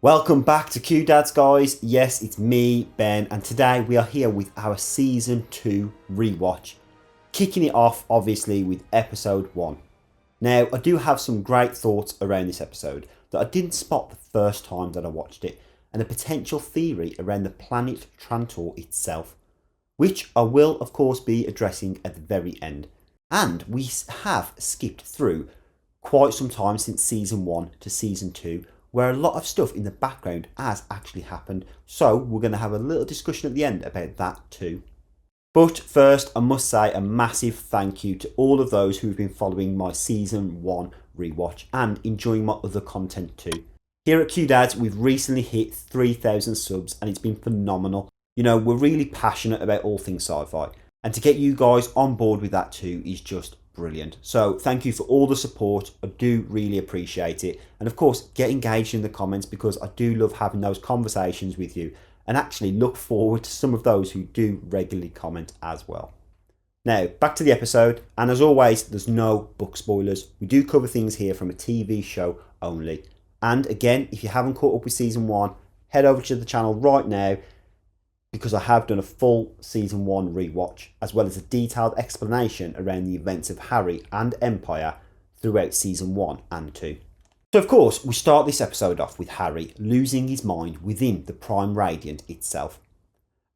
Welcome back to Q Dads, guys. Yes, it's me, Ben, and today we are here with our Season 2 rewatch. Kicking it off, obviously, with Episode 1. Now, I do have some great thoughts around this episode that I didn't spot the first time that I watched it, and a potential theory around the planet Trantor itself, which I will, of course, be addressing at the very end. And we have skipped through quite some time since Season 1 to Season 2, where a lot of stuff in the background has actually happened, so we're going to have a little discussion at the end about that too. But first, I must say a massive thank you to all of those who've been following my Season 1 rewatch and enjoying my other content too. Here at Q Dads, we've recently hit 3,000 subs and it's been phenomenal. You know, we're really passionate about all things sci-fi, and to get you guys on board with that too is just brilliant. So thank you for all the support. I do really appreciate it. And of course, get engaged in the comments because I do love having those conversations with you, and actually look forward to some of those who do regularly comment as well. Now, back to the episode. And as always, there's no book spoilers. We do cover things here from a TV show only. And again, if you haven't caught up with Season 1, head over to the channel right now, because I have done a full Season 1 rewatch, as well as a detailed explanation around the events of Harry and Empire throughout Season 1 and 2. So of course, we start this episode off with Harry losing his mind within the Prime Radiant itself.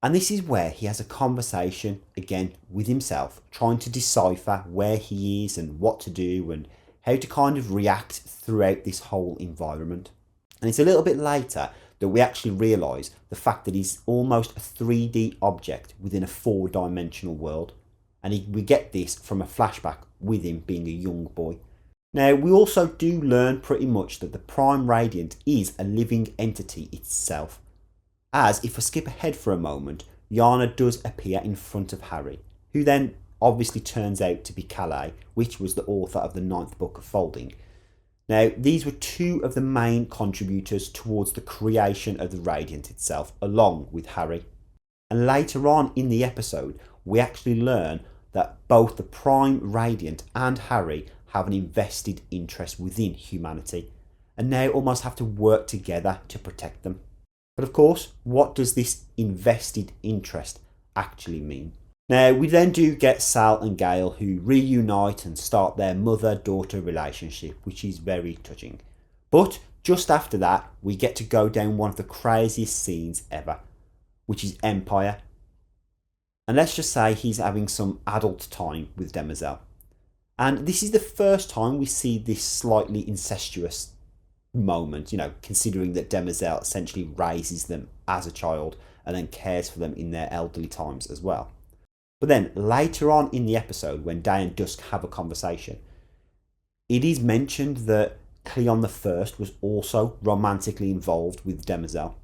And this is where he has a conversation, again, with himself, trying to decipher where he is and what to do and how to kind of react throughout this whole environment. And it's a little bit later that we actually realise the fact that he's almost a 3D object within a 4-dimensional world. And we get this from a flashback with him being a young boy. Now, we also do learn pretty much that the Prime Radiant is a living entity itself. As, if I skip ahead for a moment, Yana does appear in front of Harry, who then obviously turns out to be Calais, which was the author of the 9th book of Folding. Now, these were two of the main contributors towards the creation of the Radiant itself, along with Harry. And later on in the episode, we actually learn that both the Prime Radiant and Harry have an invested interest within humanity, and now almost have to work together to protect them. But of course, what does this invested interest actually mean? Now, we then do get Sal and Gale, who reunite and start their mother-daughter relationship, which is very touching. But just after that, we get to go down one of the craziest scenes ever, which is Empire. And let's just say he's having some adult time with Demoiselle. And this is the first time we see this slightly incestuous moment, you know, considering that Demoiselle essentially raises them as a child and then cares for them in their elderly times as well. But then later on in the episode, when Day and Dusk have a conversation, it is mentioned that Cleon I was also romantically involved with Demoiselle.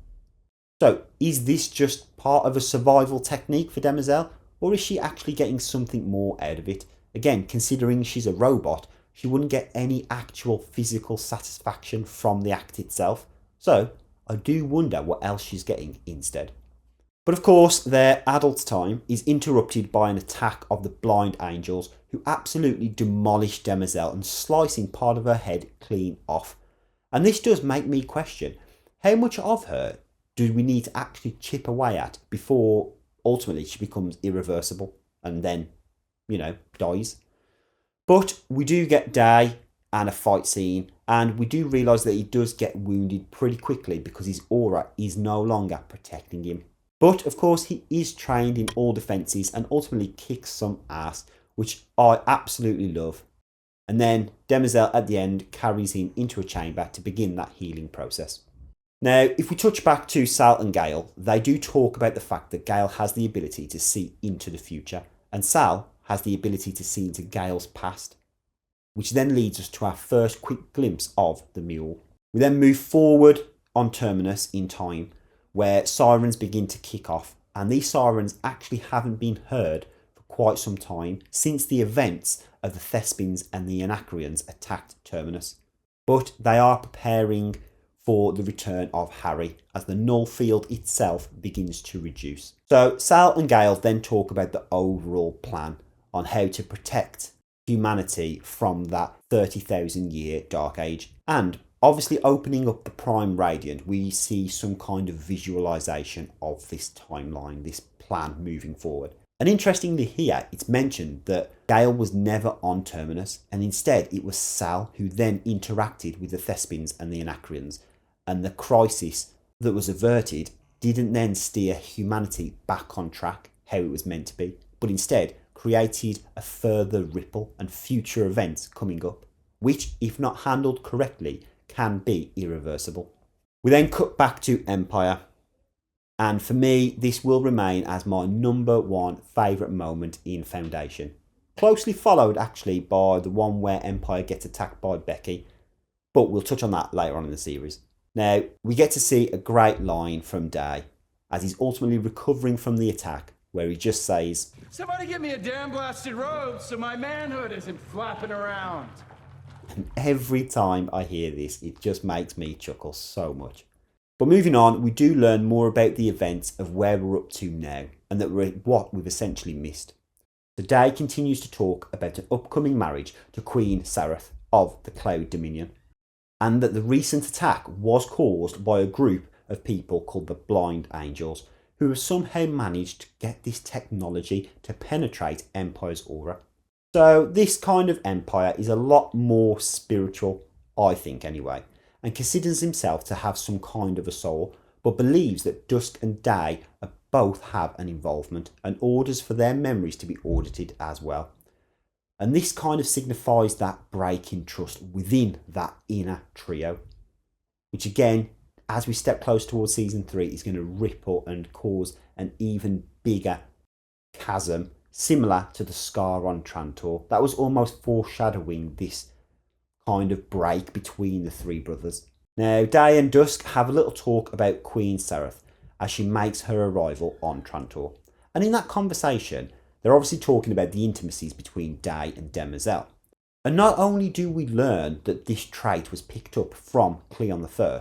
So is this just part of a survival technique for Demoiselle, or is she actually getting something more out of it? Again, considering she's a robot, she wouldn't get any actual physical satisfaction from the act itself. So I do wonder what else she's getting instead. But of course, their adult time is interrupted by an attack of the Blind Angels, who absolutely demolish Demoiselle and slicing part of her head clean off. And this does make me question, how much of her do we need to actually chip away at before ultimately she becomes irreversible and then, you know, dies? But we do get Day and a fight scene, and we do realise that he does get wounded pretty quickly because his aura is no longer protecting him. But of course, he is trained in all defences and ultimately kicks some ass, which I absolutely love. And then Demoiselle at the end carries him into a chamber to begin that healing process. Now, if we touch back to Sal and Gale, they do talk about the fact that Gale has the ability to see into the future, and Sal has the ability to see into Gale's past, which then leads us to our first quick glimpse of the mule. We then move forward on Terminus in time, where sirens begin to kick off, and these sirens actually haven't been heard for quite some time since the events of the Thespians and the Anacreons attacked Terminus. But they are preparing for the return of Harry as the null field itself begins to reduce. So Sal and Gale then talk about the overall plan on how to protect humanity from that 30,000 year dark age, and obviously opening up the Prime Radiant, we see some kind of visualization of this timeline, this plan moving forward. And interestingly here, it's mentioned that Gale was never on Terminus, and instead it was Sal who then interacted with the Thespians and the Anacreons, and the crisis that was averted didn't then steer humanity back on track, how it was meant to be, but instead created a further ripple and future events coming up, which, if not handled correctly, can be irreversible. We then cut back to Empire, and for me, this will remain as my number one favourite moment in Foundation. Closely followed actually by the one where Empire gets attacked by Becky, but we'll touch on that later on in the series. Now, we get to see a great line from Day as he's ultimately recovering from the attack, where he just says, "Somebody give me a damn blasted robe so my manhood isn't flapping around." And every time I hear this, it just makes me chuckle so much. But moving on, we do learn more about the events of where we're up to now, and that we're what we've essentially missed. The Day continues to talk about an upcoming marriage to Queen Sareth of the Cloud Dominion, and that the recent attack was caused by a group of people called the Blind Angels, who have somehow managed to get this technology to penetrate Empire's aura. So this kind of Empire is a lot more spiritual, I think anyway, and considers himself to have some kind of a soul, but believes that Dusk and Day both have an involvement and orders for their memories to be audited as well. And this kind of signifies that break in trust within that inner trio, which again, as we step close towards season 3, is going to ripple and cause an even bigger chasm, similar to the scar on Trantor. That was almost foreshadowing this kind of break between the three brothers. Now, Day and Dusk have a little talk about Queen Sareth as she makes her arrival on Trantor. And in that conversation, they're obviously talking about the intimacies between Day and Demoiselle. And not only do we learn that this trait was picked up from Cleon I,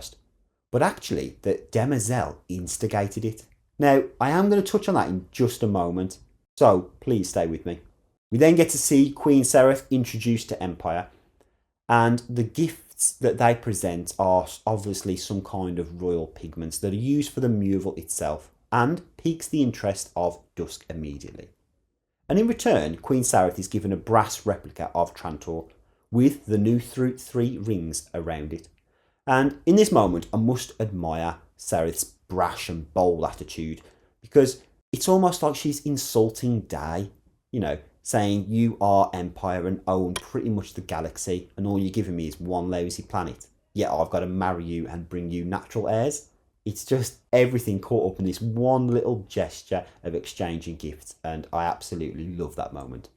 but actually that Demoiselle instigated it. Now, I am going to touch on that in just a moment, so please stay with me. We then get to see Queen Sareth introduced to Empire, and the gifts that they present are obviously some kind of royal pigments that are used for the removal itself, and piques the interest of Dusk immediately. And in return, Queen Sareth is given a brass replica of Trantor with the new 3 rings around it. And in this moment, I must admire Sareth's brash and bold attitude, because it's almost like she's insulting Day, saying you are Empire and own pretty much the galaxy, and all you're giving me is one lousy planet. Yet I've got to marry you and bring you natural heirs. It's just everything caught up in this one little gesture of exchanging gifts, and I absolutely love that moment.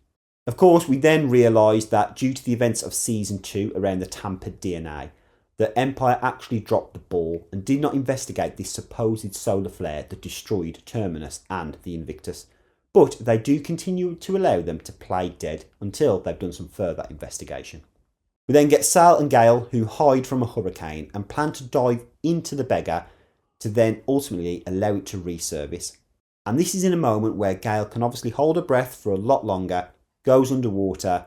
Of course, we then realise that due to the events of Season 2 around the tampered DNA, that Empire actually dropped the ball and did not investigate this supposed solar flare that destroyed Terminus and the Invictus. But they do continue to allow them to play dead until they've done some further investigation. We then get Sal and Gale, who hide from a hurricane and plan to dive into the beggar to then ultimately allow it to resurface. And this is in a moment where Gale can obviously hold her breath for a lot longer, goes underwater,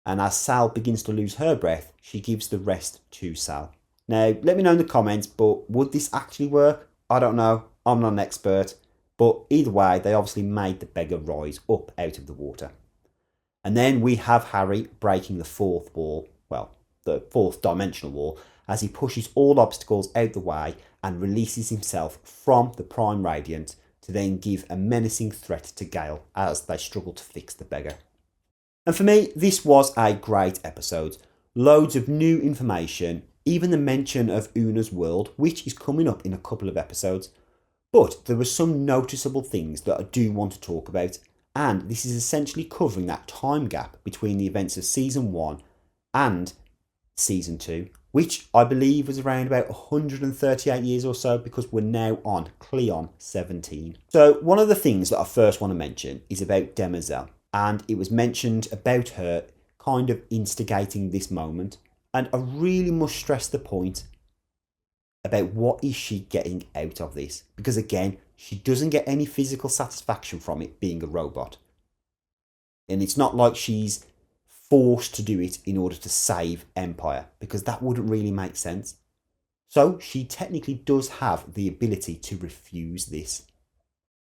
and as Sal begins to lose her breath, she gives the rest to Sal. Now, let me know in the comments, but would this actually work? I don't know, I'm not an expert, but either way, they obviously made the beggar rise up out of the water. And then we have Harry breaking the 4th wall, well, the 4th dimensional wall, as he pushes all obstacles out the way and releases himself from the Prime Radiant to then give a menacing threat to Gale as they struggle to fix the beggar. And for me, this was a great episode. Loads of new information, even the mention of Una's world, which is coming up in a couple of episodes. But there were some noticeable things that I do want to talk about, and this is essentially covering that time gap between the events of Season 1 and Season 2, which I believe was around about 138 years or so, because we're now on Cleon 17. So one of the things that I first want to mention is about Demoiselle, and it was mentioned about her kind of instigating this moment, and I really must stress the point about what is she getting out of this, because again, she doesn't get any physical satisfaction from it being a robot, and it's not like she's forced to do it in order to save Empire, because that wouldn't really make sense. So she technically does have the ability to refuse this.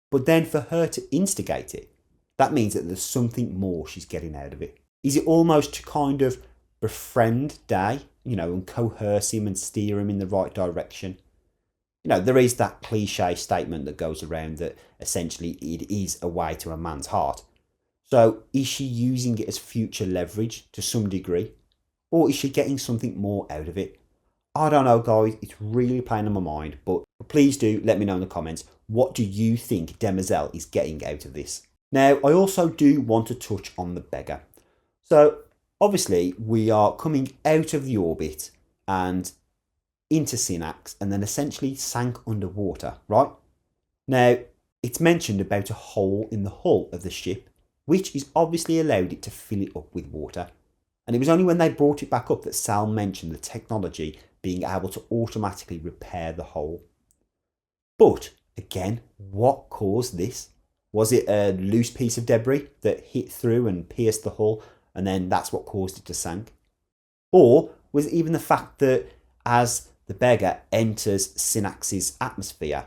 But then for her to instigate it, that means that there's something more she's getting out of it. Is it almost to kind of befriend Day, and coerce him and steer him in the right direction? There is that cliche statement that goes around that essentially it is a way to a man's heart. So is she using it as future leverage to some degree? Or is she getting something more out of it? I don't know, guys. It's really playing on my mind. But please do let me know in the comments. What do you think Demoiselle is getting out of this? Now, I also do want to touch on the beggar. So obviously we are coming out of the orbit and into Synax and then essentially sank underwater, right? Now, it's mentioned about a hole in the hull of the ship, which is obviously allowed it to fill it up with water. And it was only when they brought it back up that Sal mentioned the technology being able to automatically repair the hole. But again, what caused this? Was it a loose piece of debris that hit through and pierced the hull, and then that's what caused it to sink? Or was it even the fact that as the beggar enters Synax's atmosphere,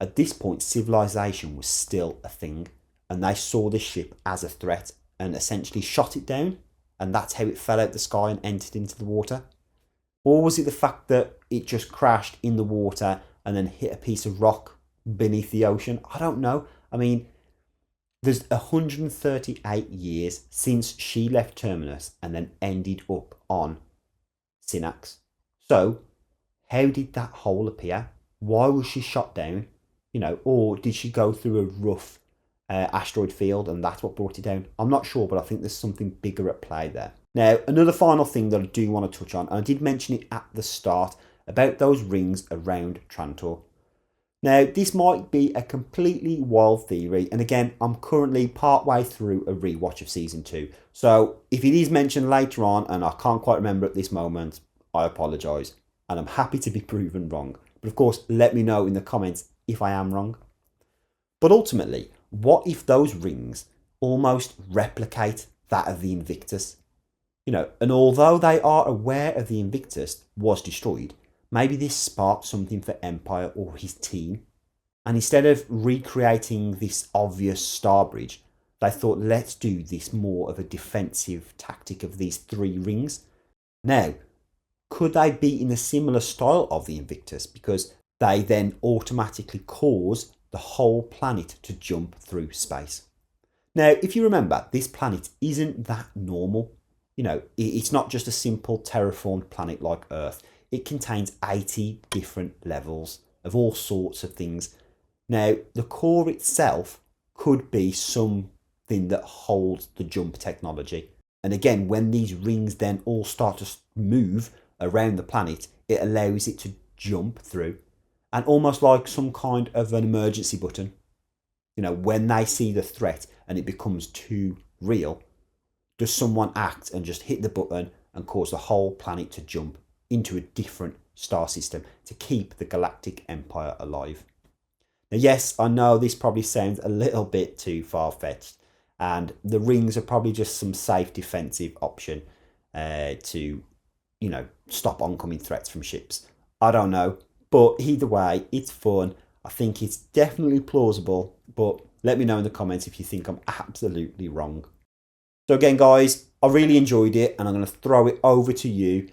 at this point civilization was still a thing, and they saw the ship as a threat and essentially shot it down, and that's how it fell out the sky and entered into the water? Or was it the fact that it just crashed in the water and then hit a piece of rock beneath the ocean? I don't know. I mean, there's 138 years since she left Terminus and then ended up on Synax. So how did that hole appear? Why was she shot down? Or did she go through a rough asteroid field and that's what brought it down? I'm not sure, but I think there's something bigger at play there. Now, another final thing that I do want to touch on, and I did mention it at the start, about those rings around Trantor. Now, this might be a completely wild theory, and again, I'm currently partway through a rewatch of Season 2. So, if it is mentioned later on, and I can't quite remember at this moment, I apologise, and I'm happy to be proven wrong. But of course, let me know in the comments if I am wrong. But ultimately, what if those rings almost replicate that of the Invictus? And although they are aware of the Invictus was destroyed, maybe this sparked something for Empire or his team. And instead of recreating this obvious star bridge, they thought, let's do this more of a defensive tactic of these 3 rings. Now, could they be in a similar style of the Invictus, because they then automatically cause the whole planet to jump through space? Now, if you remember, this planet isn't that normal. It's not just a simple terraformed planet like Earth. It contains 80 different levels of all sorts of things. Now, the core itself could be something that holds the jump technology. And again, when these rings then all start to move around the planet, it allows it to jump through. And almost like some kind of an emergency button. When they see the threat and it becomes too real, does someone act and just hit the button and cause the whole planet to jump into a different star system to keep the Galactic Empire alive? Now, yes, I know this probably sounds a little bit too far-fetched, and the rings are probably just some safe defensive option to, stop oncoming threats from ships. I don't know, but either way, it's fun. I think it's definitely plausible, but let me know in the comments if you think I'm absolutely wrong. So again, guys, I really enjoyed it, and I'm going to throw it over to you.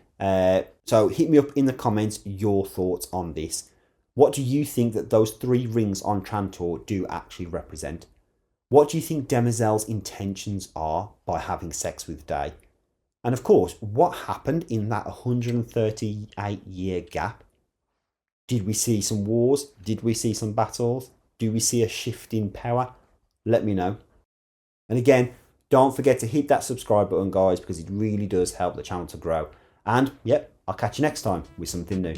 So hit me up in the comments your thoughts on this. What do you think that those 3 rings on Trantor do actually represent? What do you think Demoiselle's intentions are by having sex with Day? And of course, what happened in that 138-year gap? Did we see some wars? Did we see some battles? Do we see a shift in power? Let me know. And again, don't forget to hit that subscribe button, guys, because it really does help the channel to grow. And yep, I'll catch you next time with something new.